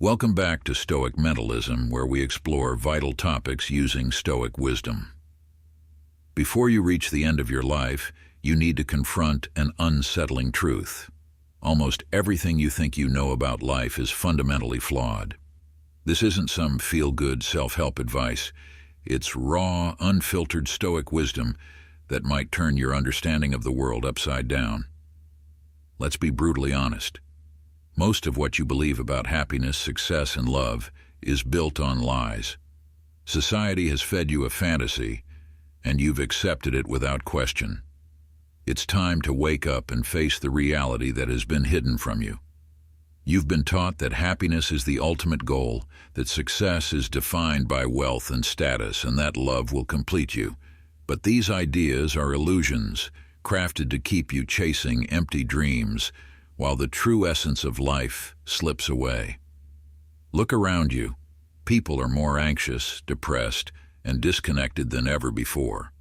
Welcome back to Stoic Mentalism, where we explore vital topics using Stoic wisdom. Before you reach the end of your life, you need to confront an unsettling truth. Almost everything you think you know about life is fundamentally flawed. This isn't some feel-good self-help advice. It's raw, unfiltered Stoic wisdom that might turn your understanding of the world upside down. Let's be brutally honest. Most of what you believe about happiness, success, and love is built on lies. Society has fed you a fantasy, and you've accepted it without question. It's time to wake up and face the reality that has been hidden from you. You've been taught that happiness is the ultimate goal, that success is defined by wealth and status, and that love will complete you. But these ideas are illusions, crafted to keep you chasing empty dreams, while the true essence of life slips away. Look around you. People are more anxious, depressed, and disconnected than ever before.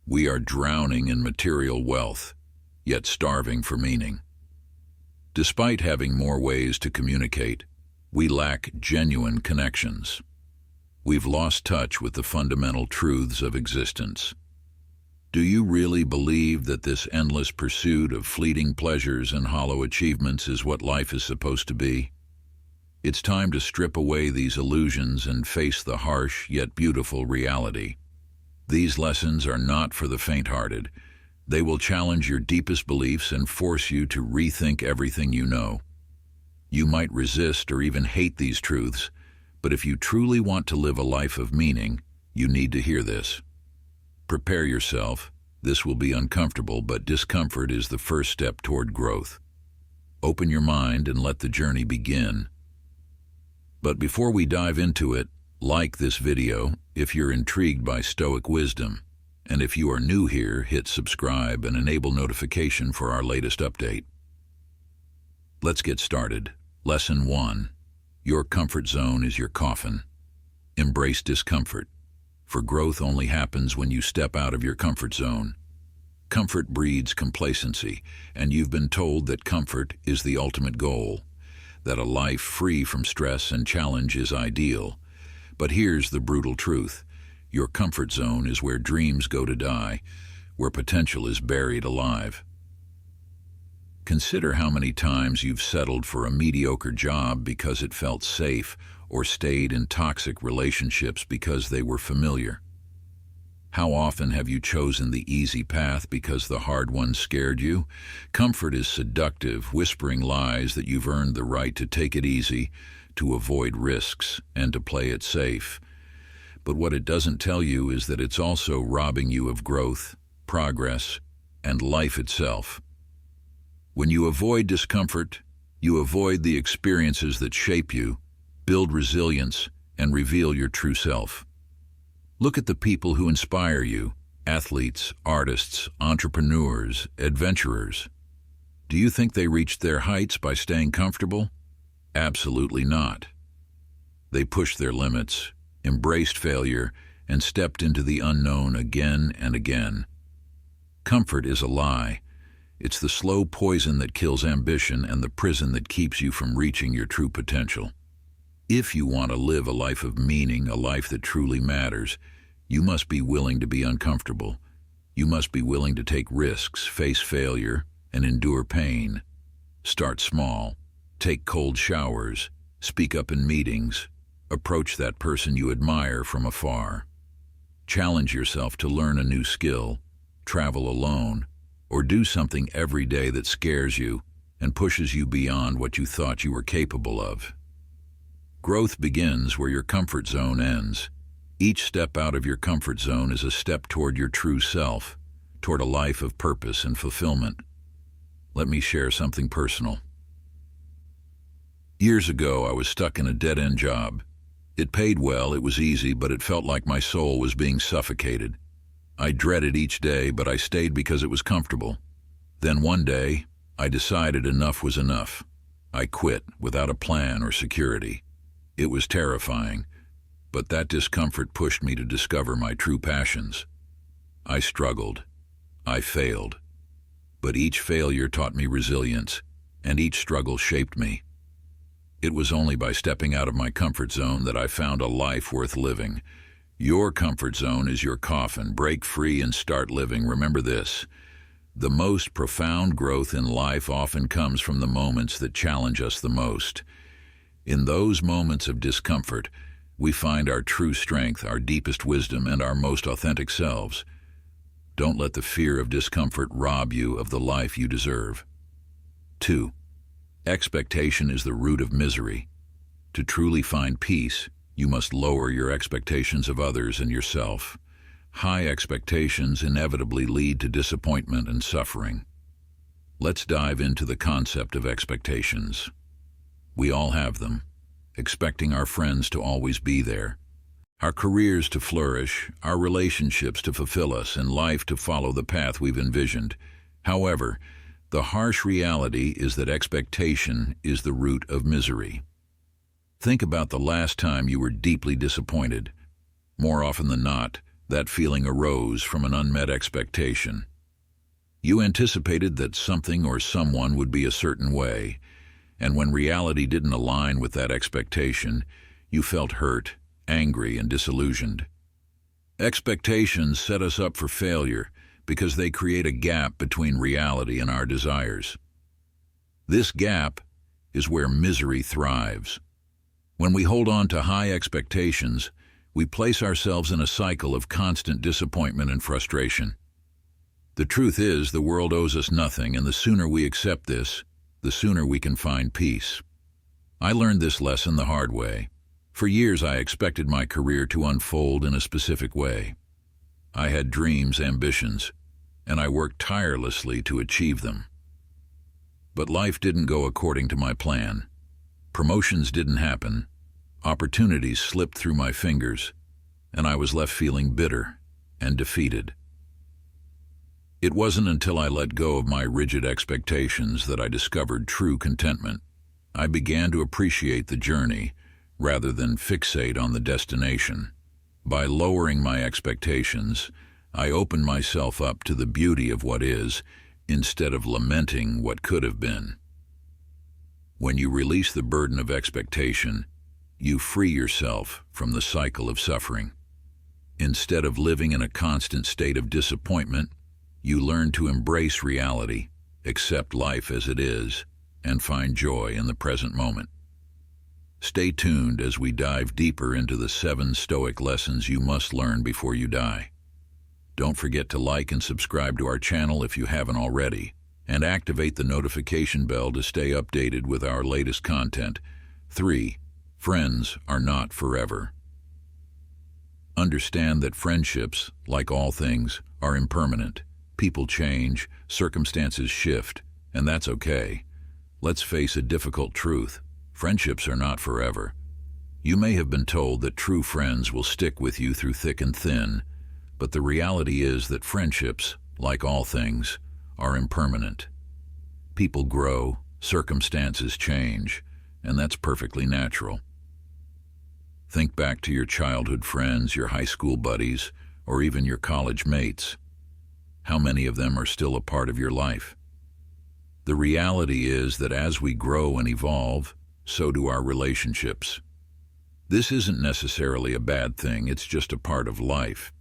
We are drowning in material wealth, yet starving for meaning. Despite having more ways to communicate, we lack genuine connections. We've lost touch with the fundamental truths of existence. Do you really believe that this endless pursuit of fleeting pleasures and hollow achievements is what life is supposed to be? It's time to strip away these illusions and face the harsh yet beautiful reality. These lessons are not for the faint-hearted. They will challenge your deepest beliefs and force you to rethink everything you know. You might resist or even hate these truths, but if you truly want to live a life of meaning, you need to hear this. Prepare yourself. This will be uncomfortable, but discomfort is the first step toward growth. Open your mind and let the journey begin. But before we dive into it, like this video if you're intrigued by Stoic wisdom. And if you are new here, hit subscribe and enable notification for our latest update. Let's get started. Lesson 1. Your comfort zone is your coffin. Embrace discomfort. For growth only happens when you step out of your comfort zone. Comfort breeds complacency, and you've been told that comfort is the ultimate goal, that a life free from stress and challenge is ideal. But here's the brutal truth. Your comfort zone is where dreams go to die, where potential is buried alive. Consider how many times you've settled for a mediocre job because it felt safe, or stayed in toxic relationships because they were familiar. How often have you chosen the easy path because the hard one scared you? Comfort is seductive, whispering lies that you've earned the right to take it easy, to avoid risks, and to play it safe. But what it doesn't tell you is that it's also robbing you of growth, progress, and life itself. When you avoid discomfort, you avoid the experiences that shape you, build resilience, and reveal your true self. Look at the people who inspire you: athletes, artists, entrepreneurs, adventurers. Do you think they reached their heights by staying comfortable? Absolutely not. They pushed their limits, embraced failure, and stepped into the unknown again and again. Comfort is a lie. It's the slow poison that kills ambition and the prison that keeps you from reaching your true potential. If you want to live a life of meaning, a life that truly matters, you must be willing to be uncomfortable. You must be willing to take risks, face failure, and endure pain. Start small. Take cold showers. Speak up in meetings. Approach that person you admire from afar. Challenge yourself to learn a new skill, travel alone, or do something every day that scares you and pushes you beyond what you thought you were capable of. Growth begins where your comfort zone ends. Each step out of your comfort zone is a step toward your true self, toward a life of purpose and fulfillment. Let me share something personal. Years ago, I was stuck in a dead-end job. It paid well, it was easy, but it felt like my soul was being suffocated. I dreaded each day, but I stayed because it was comfortable. Then one day, I decided enough was enough. I quit without a plan or security. It was terrifying, but that discomfort pushed me to discover my true passions. I struggled. I failed. But each failure taught me resilience, and each struggle shaped me. It was only by stepping out of my comfort zone that I found a life worth living. Your comfort zone is your coffin. Break free and start living. Remember this: the most profound growth in life often comes from the moments that challenge us the most. In those moments of discomfort, we find our true strength, our deepest wisdom, and our most authentic selves. Don't let the fear of discomfort rob you of the life you deserve. 2. Expectation is the root of misery. To truly find peace, you must lower your expectations of others and yourself. High expectations inevitably lead to disappointment and suffering. Let's dive into the concept of expectations. We all have them, expecting our friends to always be there, our careers to flourish, our relationships to fulfill us, and life to follow the path we've envisioned. However, the harsh reality is that expectation is the root of misery. Think about the last time you were deeply disappointed. More often than not, that feeling arose from an unmet expectation. You anticipated that something or someone would be a certain way, and when reality didn't align with that expectation, you felt hurt, angry, and disillusioned. Expectations set us up for failure because they create a gap between reality and our desires. This gap is where misery thrives. When we hold on to high expectations, we place ourselves in a cycle of constant disappointment and frustration. The truth is, the world owes us nothing, and the sooner we accept this, the sooner we can find peace. I learned this lesson the hard way. For years I expected my career to unfold in a specific way. I had dreams, ambitions, and I worked tirelessly to achieve them. But life didn't go according to my plan. Promotions didn't happen, opportunities slipped through my fingers, and I was left feeling bitter and defeated. It wasn't until I let go of my rigid expectations that I discovered true contentment. I began to appreciate the journey rather than fixate on the destination. By lowering my expectations, I opened myself up to the beauty of what is, instead of lamenting what could have been. When you release the burden of expectation, you free yourself from the cycle of suffering. Instead of living in a constant state of disappointment, you learn to embrace reality, accept life as it is, and find joy in the present moment. Stay tuned as we dive deeper into the 7 Stoic lessons you must learn before you die. Don't forget to like and subscribe to our channel if you haven't already, and activate the notification bell to stay updated with our latest content. 3. Friends are not forever. Understand that friendships, like all things, are impermanent. People change, circumstances shift, and that's okay. Let's face a difficult truth. Friendships are not forever. You may have been told that true friends will stick with you through thick and thin, but the reality is that friendships, like all things, are impermanent. People grow, circumstances change, and that's perfectly natural. Think back to your childhood friends, your high school buddies, or even your college mates. How many of them are still a part of your life? The reality is that as we grow and evolve, so do our relationships. This isn't necessarily a bad thing, it's just a part of life.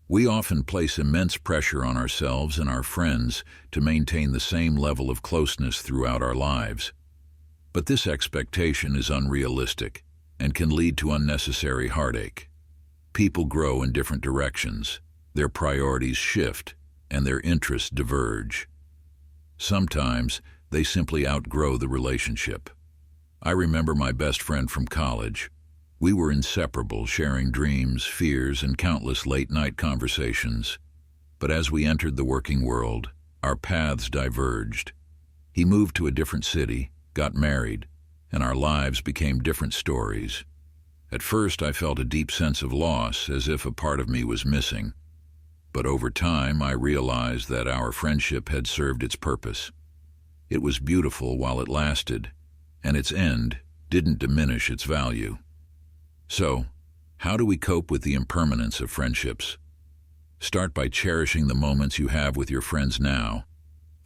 We often place immense pressure on ourselves and our friends to maintain the same level of closeness throughout our lives. But this expectation is unrealistic and can lead to unnecessary heartache. People grow in different directions, their priorities shift, and their interests diverge. Sometimes they simply outgrow the relationship. I remember my best friend from college. We were inseparable, sharing dreams, fears, and countless late-night conversations. But as we entered the working world, our paths diverged. He moved to a different city, got married, and our lives became different stories. At first, I felt a deep sense of loss, as if a part of me was missing. But over time, I realized that our friendship had served its purpose. It was beautiful while it lasted, and its end didn't diminish its value. So, how do we cope with the impermanence of friendships? Start by cherishing the moments you have with your friends now.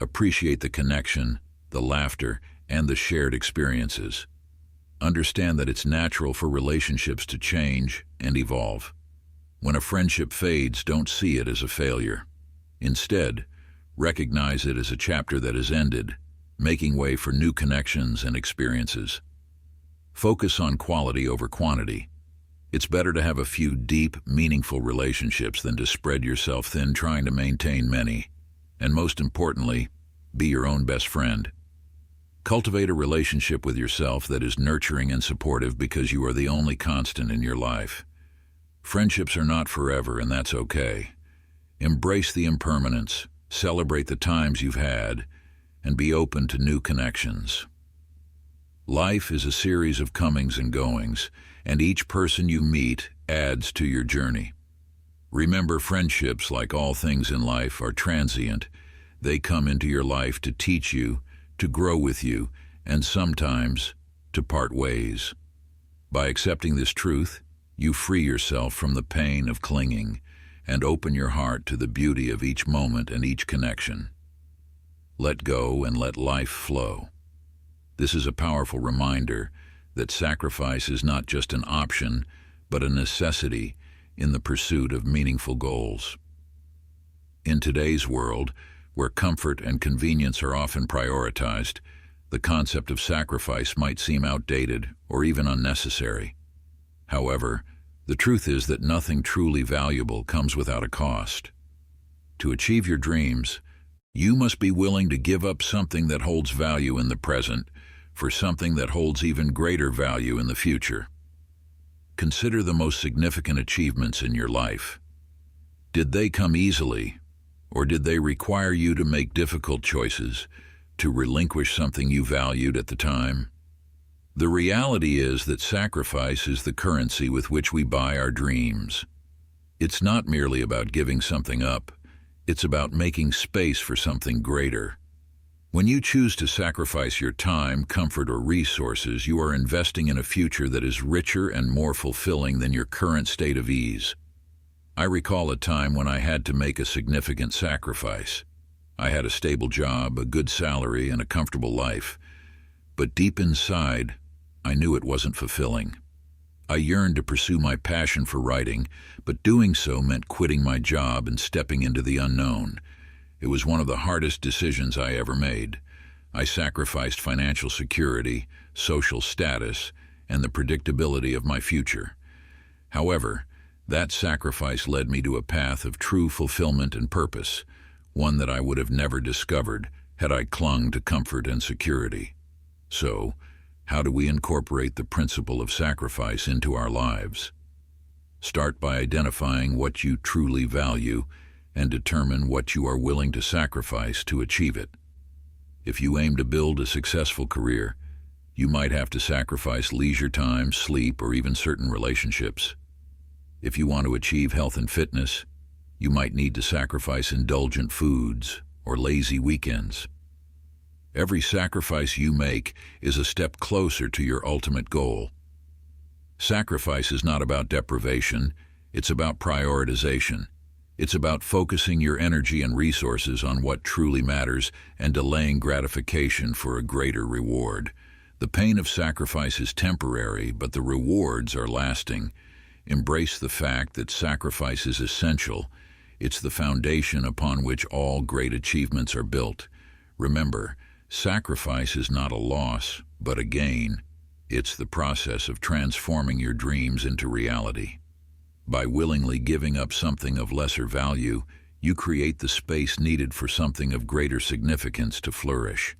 Appreciate the connection, the laughter, and the shared experiences. Understand that it's natural for relationships to change and evolve. When a friendship fades, don't see it as a failure. Instead, recognize it as a chapter that has ended, making way for new connections and experiences. Focus on quality over quantity. It's better to have a few deep, meaningful relationships than to spread yourself thin trying to maintain many. And most importantly, be your own best friend. Cultivate a relationship with yourself that is nurturing and supportive because you are the only constant in your life. Friendships are not forever, and that's okay. Embrace the impermanence, celebrate the times you've had, and be open to new connections. Life is a series of comings and goings, and each person you meet adds to your journey. Remember, friendships, like all things in life, are transient. They come into your life to teach you, to grow with you, and sometimes to part ways. By accepting this truth, you free yourself from the pain of clinging and open your heart to the beauty of each moment and each connection. Let go and let life flow. This is a powerful reminder that sacrifice is not just an option, but a necessity in the pursuit of meaningful goals. In today's world, where comfort and convenience are often prioritized, the concept of sacrifice might seem outdated or even unnecessary. However, the truth is that nothing truly valuable comes without a cost. To achieve your dreams, you must be willing to give up something that holds value in the present for something that holds even greater value in the future. Consider the most significant achievements in your life. Did they come easily, or did they require you to make difficult choices, to relinquish something you valued at the time? The reality is that sacrifice is the currency with which we buy our dreams. It's not merely about giving something up, it's about making space for something greater. When you choose to sacrifice your time, comfort, or resources, you are investing in a future that is richer and more fulfilling than your current state of ease. I recall a time when I had to make a significant sacrifice. I had a stable job, a good salary, and a comfortable life. But deep inside, I knew it wasn't fulfilling. I yearned to pursue my passion for writing, but doing so meant quitting my job and stepping into the unknown. It was one of the hardest decisions I ever made. I sacrificed financial security, social status, and the predictability of my future. However, that sacrifice led me to a path of true fulfillment and purpose, one that I would have never discovered had I clung to comfort and security. So, how do we incorporate the principle of sacrifice into our lives? Start by identifying what you truly value and determine what you are willing to sacrifice to achieve it. If you aim to build a successful career, you might have to sacrifice leisure time, sleep, or even certain relationships. If you want to achieve health and fitness, you might need to sacrifice indulgent foods or lazy weekends. Every sacrifice you make is a step closer to your ultimate goal. Sacrifice is not about deprivation, it's about prioritization. It's about focusing your energy and resources on what truly matters and delaying gratification for a greater reward. The pain of sacrifice is temporary, but the rewards are lasting. Embrace the fact that sacrifice is essential. It's the foundation upon which all great achievements are built. Remember, sacrifice is not a loss, but a gain. It's the process of transforming your dreams into reality. By willingly giving up something of lesser value, you create the space needed for something of greater significance to flourish.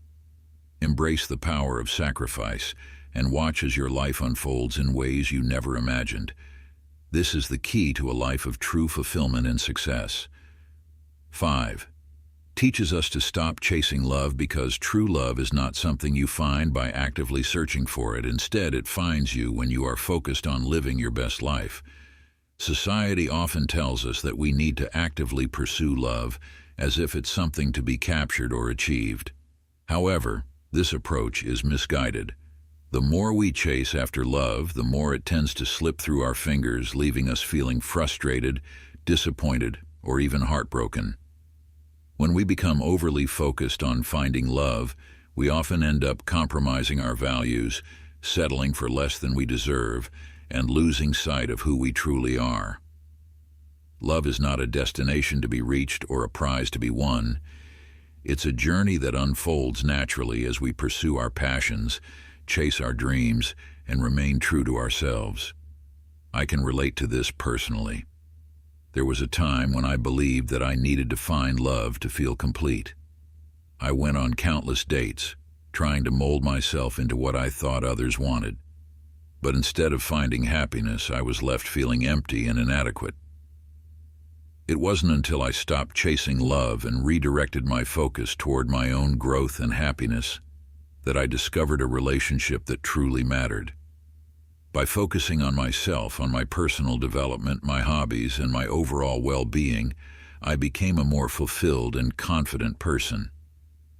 Embrace the power of sacrifice and watch as your life unfolds in ways you never imagined. This is the key to a life of true fulfillment and success. 5. Teaches us to stop chasing love because true love is not something you find by actively searching for it. Instead, it finds you when you are focused on living your best life. Society often tells us that we need to actively pursue love as if it's something to be captured or achieved. However, this approach is misguided. The more we chase after love, the more it tends to slip through our fingers, leaving us feeling frustrated, disappointed, or even heartbroken. When we become overly focused on finding love, we often end up compromising our values, settling for less than we deserve, and losing sight of who we truly are. Love is not a destination to be reached or a prize to be won. It's a journey that unfolds naturally as we pursue our passions, chase our dreams, and remain true to ourselves. I can relate to this personally. There was a time when I believed that I needed to find love to feel complete. I went on countless dates, trying to mold myself into what I thought others wanted. But instead of finding happiness, I was left feeling empty and inadequate. It wasn't until I stopped chasing love and redirected my focus toward my own growth and happiness that I discovered a relationship that truly mattered. By focusing on myself, on my personal development, my hobbies, and my overall well-being, I became a more fulfilled and confident person.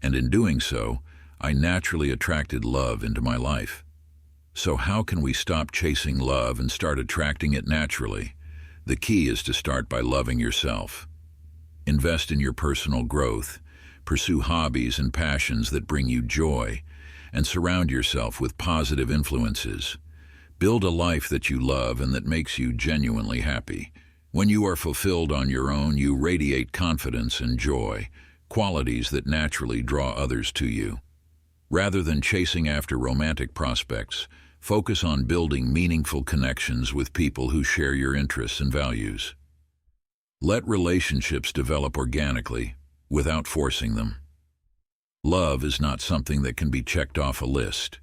And in doing so, I naturally attracted love into my life. So how can we stop chasing love and start attracting it naturally? The key is to start by loving yourself. Invest in your personal growth, pursue hobbies and passions that bring you joy, and surround yourself with positive influences. Build a life that you love and that makes you genuinely happy. When you are fulfilled on your own, you radiate confidence and joy, qualities that naturally draw others to you. Rather than chasing after romantic prospects, focus on building meaningful connections with people who share your interests and values. Let relationships develop organically, without forcing them. Love is not something that can be checked off a list.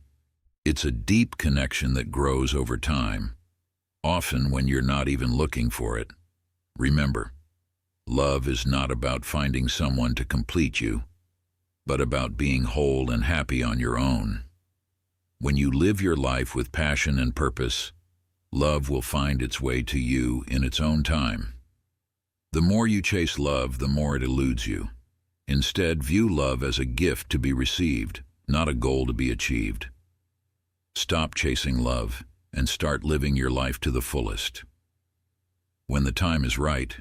It's a deep connection that grows over time, often when you're not even looking for it. Remember, love is not about finding someone to complete you, but about being whole and happy on your own. When you live your life with passion and purpose, love will find its way to you in its own time. The more you chase love, the more it eludes you. Instead, view love as a gift to be received, not a goal to be achieved. Stop chasing love and start living your life to the fullest. When the time is right,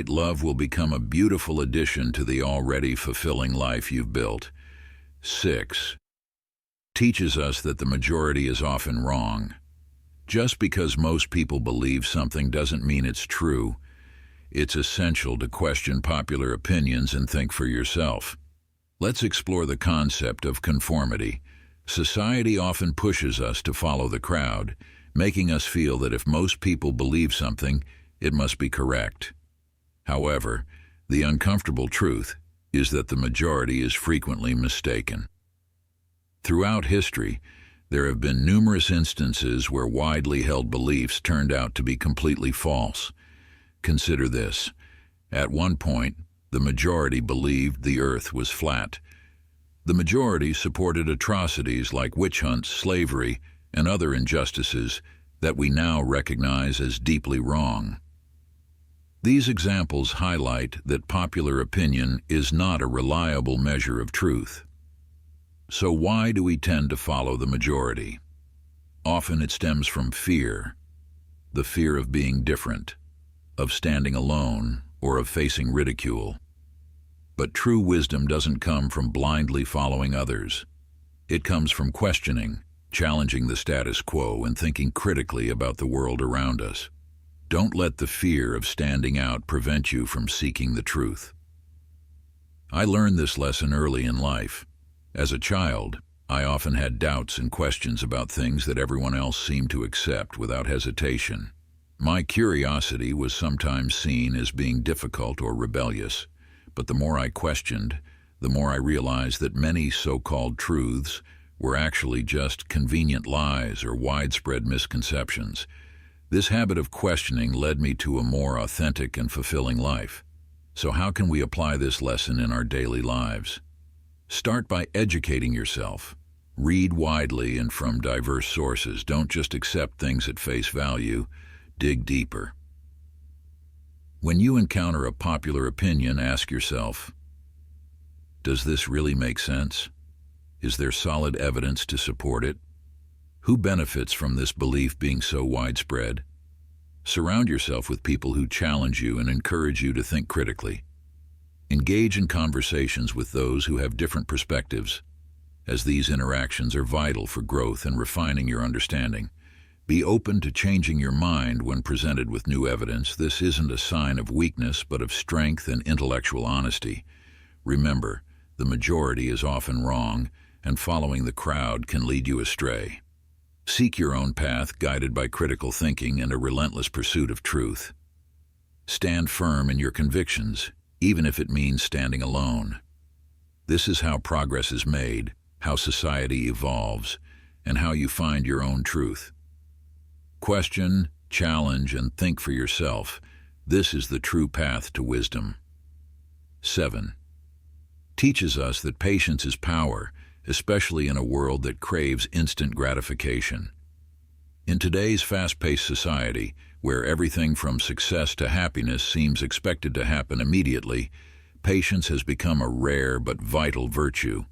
love will become a beautiful addition to the already fulfilling life you've built. 6. Teaches us that the majority is often wrong. Just because most people believe something doesn't mean it's true. It's essential to question popular opinions and think for yourself. Let's explore the concept of conformity. Society often pushes us to follow the crowd, making us feel that if most people believe something, it must be correct. However, the uncomfortable truth is that the majority is frequently mistaken. Throughout history, there have been numerous instances where widely held beliefs turned out to be completely false. Consider this. At one point, the majority believed the earth was flat. The majority supported atrocities like witch hunts, slavery, and other injustices that we now recognize as deeply wrong. These examples highlight that popular opinion is not a reliable measure of truth. So why do we tend to follow the majority? Often it stems from fear, the fear of being different, of standing alone, or of facing ridicule. But true wisdom doesn't come from blindly following others. It comes from questioning, challenging the status quo, and thinking critically about the world around us. Don't let the fear of standing out prevent you from seeking the truth. I learned this lesson early in life. As a child, I often had doubts and questions about things that everyone else seemed to accept without hesitation. My curiosity was sometimes seen as being difficult or rebellious, but the more I questioned, the more I realized that many so-called truths were actually just convenient lies or widespread misconceptions. This habit of questioning led me to a more authentic and fulfilling life. So how can we apply this lesson in our daily lives? Start by educating yourself. Read widely and from diverse sources. Don't just accept things at face value. Dig deeper. When you encounter a popular opinion, ask yourself, does this really make sense? Is there solid evidence to support it? Who benefits from this belief being so widespread? Surround yourself with people who challenge you and encourage you to think critically. Engage in conversations with those who have different perspectives. as these interactions are vital for growth and refining your understanding. Be open to changing your mind when presented with new evidence. This isn't a sign of weakness, but of strength and intellectual honesty. Remember, the majority is often wrong, and following the crowd can lead you astray. Seek your own path, guided by critical thinking and a relentless pursuit of truth. Stand firm in your convictions, even if it means standing alone. This is how progress is made, how society evolves, and how you find your own truth. Question, challenge, and think for yourself. This is the true path to wisdom. 7. Teaches us that patience is power, especially in a world that craves instant gratification. In today's fast-paced society, where everything from success to happiness seems expected to happen immediately, patience has become a rare but vital virtue.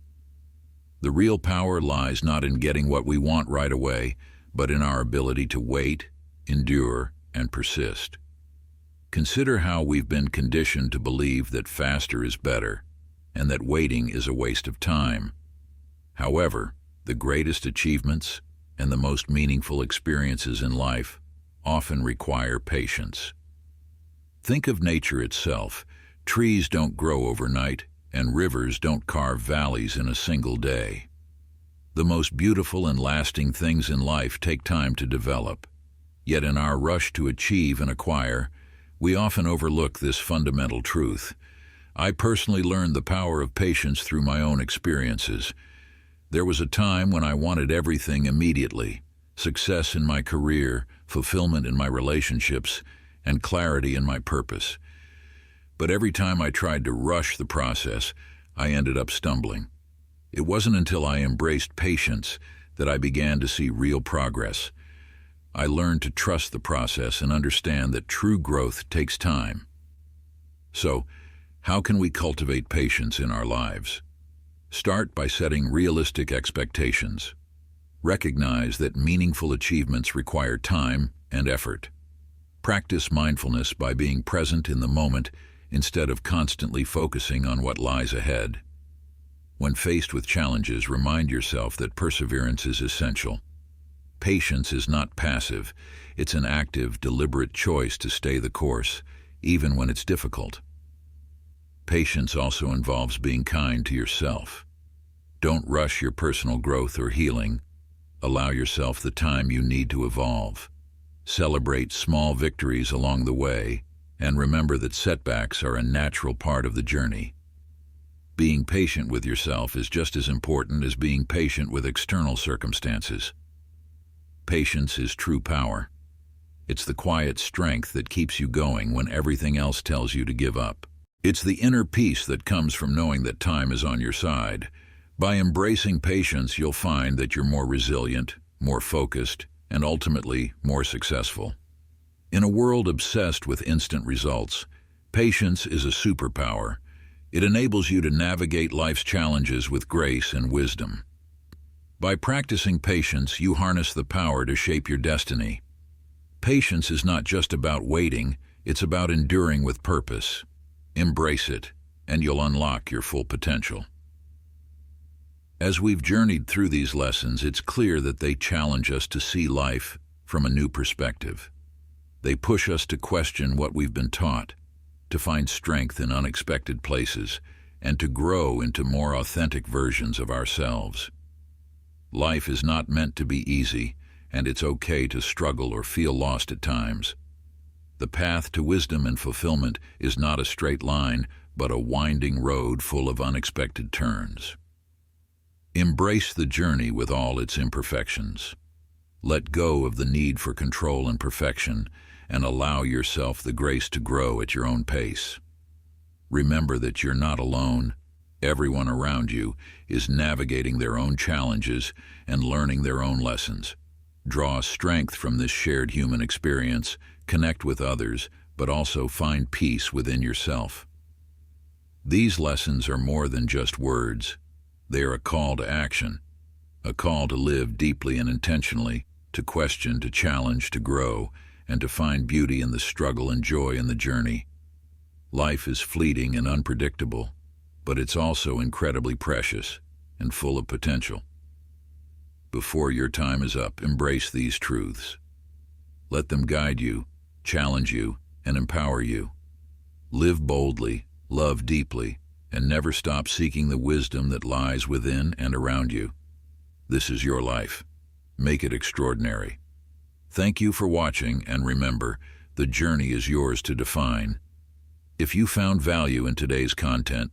The real power lies not in getting what we want right away, but in our ability to wait, endure, and persist. Consider how we've been conditioned to believe that faster is better, and that waiting is a waste of time. However, the greatest achievements and the most meaningful experiences in life often require patience. Think of nature itself. Trees don't grow overnight, and rivers don't carve valleys in a single day. The most beautiful and lasting things in life take time to develop. Yet in our rush to achieve and acquire, we often overlook this fundamental truth. I personally learned the power of patience through my own experiences. There was a time when I wanted everything immediately: success in my career, fulfillment in my relationships, and clarity in my purpose. But every time I tried to rush the process, I ended up stumbling. It wasn't until I embraced patience that I began to see real progress. I learned to trust the process and understand that true growth takes time. So, how can we cultivate patience in our lives? Start by setting realistic expectations. Recognize that meaningful achievements require time and effort. Practice mindfulness by being present in the moment instead of constantly focusing on what lies ahead. When faced with challenges, remind yourself that perseverance is essential. Patience is not passive. It's an active, deliberate choice to stay the course, even when it's difficult. Patience also involves being kind to yourself. Don't rush your personal growth or healing. Allow yourself the time you need to evolve. Celebrate small victories along the way, and remember that setbacks are a natural part of the journey. Being patient with yourself is just as important as being patient with external circumstances. Patience is true power. It's the quiet strength that keeps you going when everything else tells you to give up. It's the inner peace that comes from knowing that time is on your side. By embracing patience, you'll find that you're more resilient, more focused, and ultimately more successful. In a world obsessed with instant results, patience is a superpower. It enables you to navigate life's challenges with grace and wisdom. By practicing patience, you harness the power to shape your destiny. Patience is not just about waiting, it's about enduring with purpose. Embrace it, and you'll unlock your full potential. As we've journeyed through these lessons, it's clear that they challenge us to see life from a new perspective. They push us to question what we've been taught, to find strength in unexpected places, and to grow into more authentic versions of ourselves. Life is not meant to be easy, and it's okay to struggle or feel lost at times. The path to wisdom and fulfillment is not a straight line, but a winding road full of unexpected turns. Embrace the journey with all its imperfections. Let go of the need for control and perfection, and allow yourself the grace to grow at your own pace. Remember that you're not alone. Everyone around you is navigating their own challenges and learning their own lessons. Draw strength from this shared human experience, connect with others, but also find peace within yourself. These lessons are more than just words. They are a call to action, a call to live deeply and intentionally, to question, to challenge, to grow, and to find beauty in the struggle and joy in the journey. Life is fleeting and unpredictable, but it's also incredibly precious, and full of potential. Before your time is up, embrace these truths. Let them guide you, challenge you, and empower you. Live boldly, love deeply, and never stop seeking the wisdom that lies within and around you. This is your life. Make it extraordinary. Thank you for watching, and remember, the journey is yours to define. If you found value in today's content,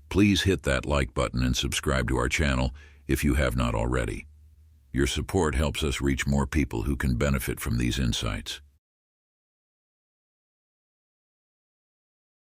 please hit that like button and subscribe to our channel if you have not already. Your support helps us reach more people who can benefit from these insights.